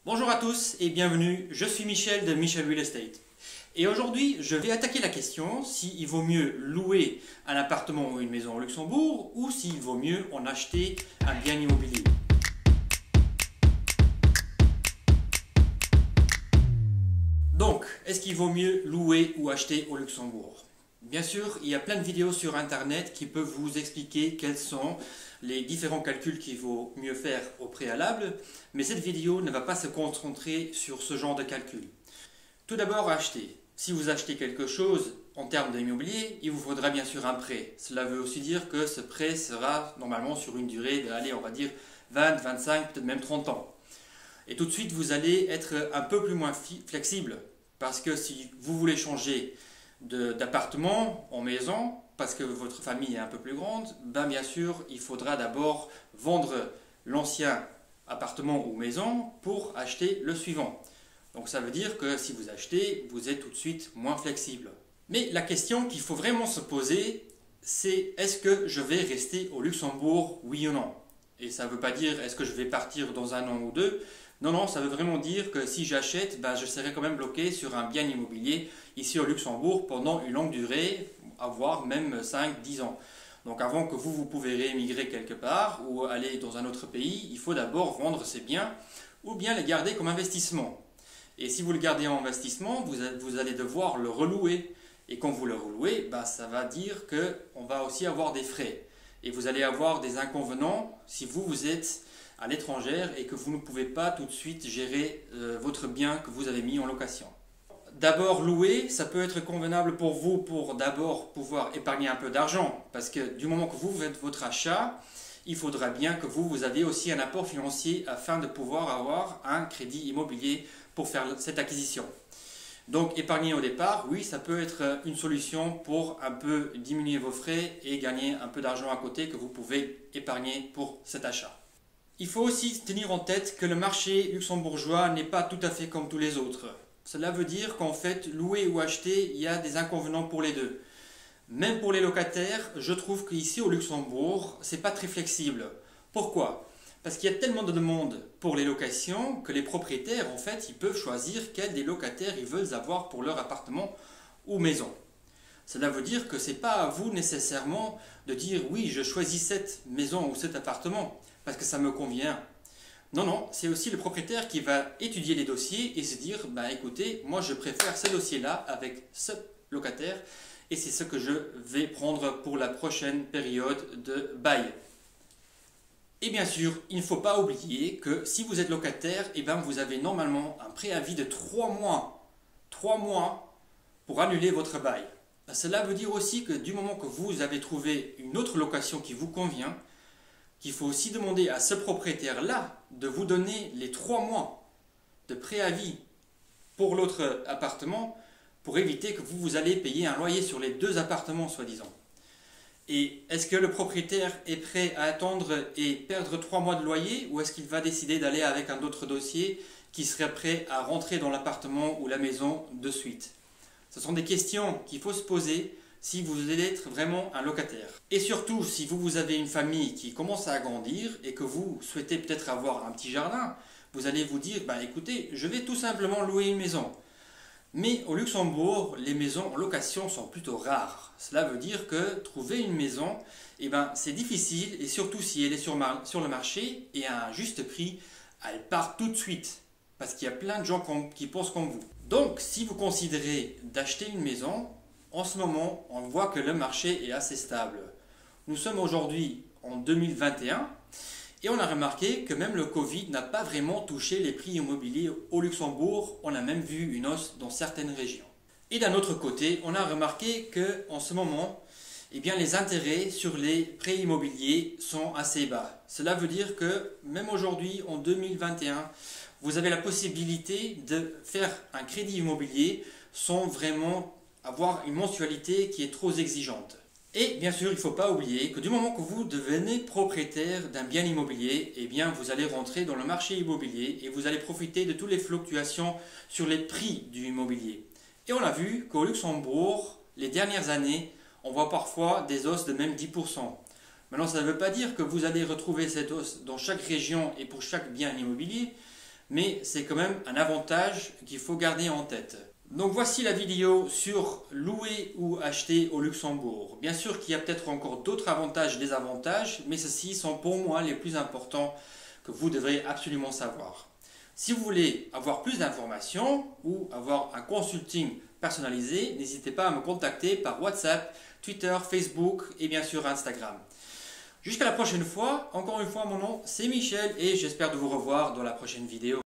Bonjour à tous et bienvenue, je suis Michel de Michel Real Estate. Et aujourd'hui, je vais attaquer la question s'il vaut mieux louer un appartement ou une maison au Luxembourg ou s'il vaut mieux en acheter un bien immobilier. Donc, est-ce qu'il vaut mieux louer ou acheter au Luxembourg? Bien sûr, il y a plein de vidéos sur Internet qui peuvent vous expliquer quels sont les différents calculs qu'il vaut mieux faire au préalable, mais cette vidéo ne va pas se concentrer sur ce genre de calcul. Tout d'abord, acheter. Si vous achetez quelque chose en termes d'immobilier, il vous faudra bien sûr un prêt. Cela veut aussi dire que ce prêt sera normalement sur une durée de, allez, on va dire 20, 25, peut-être même 30 ans. Et tout de suite, vous allez être un peu plus moins flexible, parce que si vous voulez changer d'appartement en maison, parce que votre famille est un peu plus grande, ben bien sûr, il faudra d'abord vendre l'ancien appartement ou maison pour acheter le suivant. Donc ça veut dire que si vous achetez, vous êtes tout de suite moins flexible. Mais la question qu'il faut vraiment se poser, c'est est-ce que je vais rester au Luxembourg, oui ou non? Et ça ne veut pas dire est-ce que je vais partir dans un an ou deux. Non, non, ça veut vraiment dire que si j'achète, ben, je serai quand même bloqué sur un bien immobilier ici au Luxembourg pendant une longue durée, voire même 5-10 ans. Donc avant que vous pouvez réémigrer quelque part ou aller dans un autre pays, il faut d'abord vendre ces biens ou bien les garder comme investissement. Et si vous le gardez en investissement, vous allez devoir le relouer. Et quand vous le relouez, ben, ça va dire qu'on va aussi avoir des frais. Et vous allez avoir des inconvénients si vous êtes à l'étranger et que vous ne pouvez pas tout de suite gérer votre bien que vous avez mis en location. D'abord, louer, ça peut être convenable pour vous pour d'abord pouvoir épargner un peu d'argent. Parce que du moment que vous faites votre achat, il faudra bien que vous avez aussi un apport financier afin de pouvoir avoir un crédit immobilier pour faire cette acquisition. Donc épargner au départ, oui, ça peut être une solution pour un peu diminuer vos frais et gagner un peu d'argent à côté que vous pouvez épargner pour cet achat. Il faut aussi tenir en tête que le marché luxembourgeois n'est pas tout à fait comme tous les autres. Cela veut dire qu'en fait, louer ou acheter, il y a des inconvénients pour les deux. Même pour les locataires, je trouve qu'ici au Luxembourg, c'est pas très flexible. Pourquoi? Parce qu'il y a tellement de demandes pour les locations que les propriétaires, en fait, ils peuvent choisir quels des locataires ils veulent avoir pour leur appartement ou maison. Cela veut dire que ce n'est pas à vous nécessairement de dire oui, je choisis cette maison ou cet appartement parce que ça me convient. Non, non, c'est aussi le propriétaire qui va étudier les dossiers et se dire bah écoutez, moi je préfère ce dossier-là avec ce locataire et c'est ce que je vais prendre pour la prochaine période de bail. Et bien sûr, il ne faut pas oublier que si vous êtes locataire, eh ben vous avez normalement un préavis de 3 mois. 3 mois pour annuler votre bail. Cela veut dire aussi que du moment que vous avez trouvé une autre location qui vous convient, qu'il faut aussi demander à ce propriétaire-là de vous donner les 3 mois de préavis pour l'autre appartement pour éviter que vous allez payer un loyer sur les 2 appartements soi-disant. Et est-ce que le propriétaire est prêt à attendre et perdre 3 mois de loyer ou est-ce qu'il va décider d'aller avec un autre dossier qui serait prêt à rentrer dans l'appartement ou la maison de suite? Ce sont des questions qu'il faut se poser si vous allez être vraiment un locataire. Et surtout, si vous avez une famille qui commence à grandir et que vous souhaitez peut-être avoir un petit jardin, vous allez vous dire, bah, écoutez, je vais tout simplement louer une maison. Mais au Luxembourg, les maisons en location sont plutôt rares. Cela veut dire que trouver une maison, eh ben, c'est difficile et surtout si elle est sur le marché et à un juste prix, elle part tout de suite. Parce qu'il y a plein de gens qui pensent comme vous. Donc, si vous considérez d'acheter une maison, en ce moment, on voit que le marché est assez stable. Nous sommes aujourd'hui en 2021 et on a remarqué que même le Covid n'a pas vraiment touché les prix immobiliers au Luxembourg. On a même vu une hausse dans certaines régions. Et d'un autre côté, on a remarqué qu'en ce moment, eh bien, les intérêts sur les prêts immobiliers sont assez bas. Cela veut dire que même aujourd'hui, en 2021, vous avez la possibilité de faire un crédit immobilier sans vraiment avoir une mensualité qui est trop exigeante. Et bien sûr, il ne faut pas oublier que du moment que vous devenez propriétaire d'un bien immobilier, eh bien vous allez rentrer dans le marché immobilier et vous allez profiter de toutes les fluctuations sur les prix du immobilier. Et on a vu qu'au Luxembourg, les dernières années, on voit parfois des hausses de même 10%. Maintenant, ça ne veut pas dire que vous allez retrouver cette hausse dans chaque région et pour chaque bien immobilier, mais c'est quand même un avantage qu'il faut garder en tête. Donc voici la vidéo sur louer ou acheter au Luxembourg. Bien sûr qu'il y a peut-être encore d'autres avantages et désavantages, mais ceux-ci sont pour moi les plus importants que vous devrez absolument savoir. Si vous voulez avoir plus d'informations ou avoir un consulting personnalisé, n'hésitez pas à me contacter par WhatsApp, Twitter, Facebook et bien sûr Instagram. Jusqu'à la prochaine fois, encore une fois mon nom c'est Michel et j'espère de vous revoir dans la prochaine vidéo.